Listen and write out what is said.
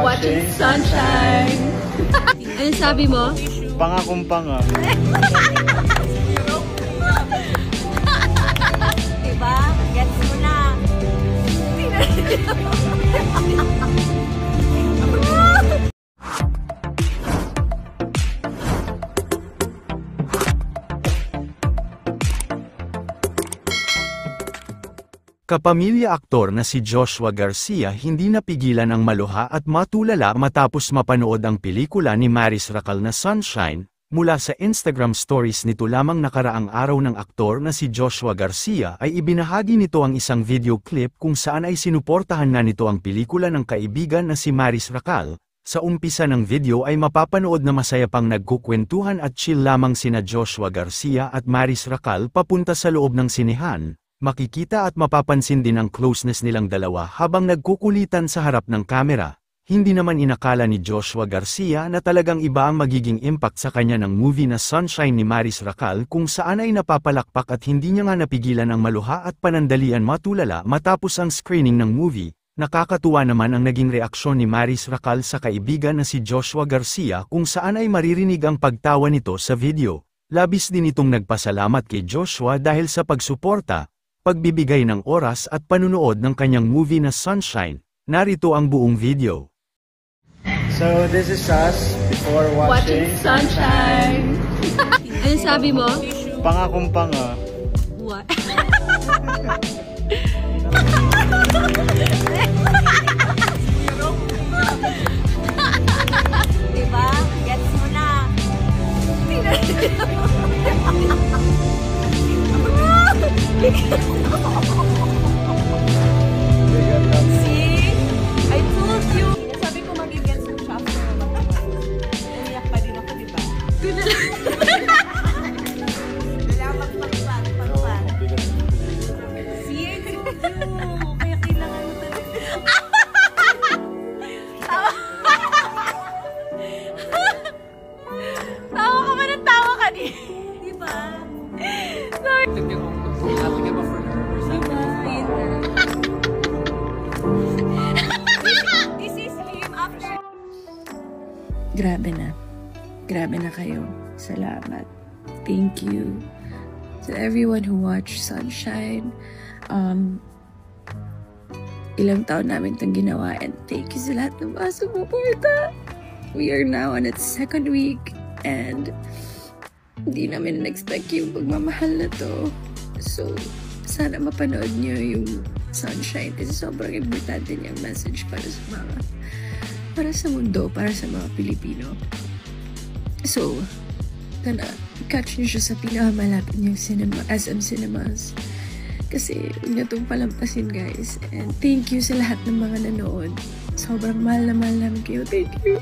watching Sunshine. Ano sabi mo? Pangakong panga. Diba? Gets mo na. Kapamilya aktor na si Joshua Garcia hindi napigilan ang maluha at matulala matapos mapanood ang pelikula ni Maris Racal na Sunshine. Mula sa Instagram stories nito lamang nakaraang araw ng aktor na si Joshua Garcia ay ibinahagi nito ang isang video clip kung saan ay sinuportahan na nito ang pelikula ng kaibigan na si Maris Racal. Sa umpisa ng video ay mapapanood na masaya pang nagkukwentuhan at chill lamang sina Joshua Garcia at Maris Racal papunta sa loob ng sinehan. Makikita at mapapansin din ang closeness nilang dalawa habang nagkukulitan sa harap ng kamera. Hindi naman inakala ni Joshua Garcia na talagang iba ang magiging impact sa kanya ng movie na Sunshine ni Maris Racal kung saan ay napapalakpak at hindi niya nga napigilan ang maluha at panandalian matulala matapos ang screening ng movie. Nakakatuwa naman ang naging reaksyon ni Maris Racal sa kaibigan na si Joshua Garcia kung saan ay maririnig ang pagtawa nito sa video. Labis din itong nagpasalamat kay Joshua dahil sa pagsuporta, pagbibigay ng oras at panunood ng kanyang movie na Sunshine. Narito ang buong video. So this is us before watching Sunshine. Ano sabi mo? Pangakong panga. What? Diba? Gets mo na. See? I told you! Sabi ko mag-gets mo siya. Umiyak pa din ako, diba? Wala magpagpag. See? I told you! Kaya kailangan mo talaga. Tawa ka ba ng tawa ka di? Diba? This is him after. Grabe na kayo. Salamat. Thank you to everyone who watched Sunshine. Ilang taon namin itong ginawa, and thank you sa lahat ng mga sumuporta. We are now on its second week and hindi namin na-expect yung pagmamahal na to. So, sana mapanood nyo yung Sunshine kasi sobrang importante niyang message para sa mundo, para sa mga Pilipino. So, catch nyo siya sa pinakamalapit niyong cinema, SM Cinemas. Kasi huwag nyo itong palampasin, guys. And thank you sa lahat ng mga nanood. Sobrang mahal na mahal namin kayo. Thank you.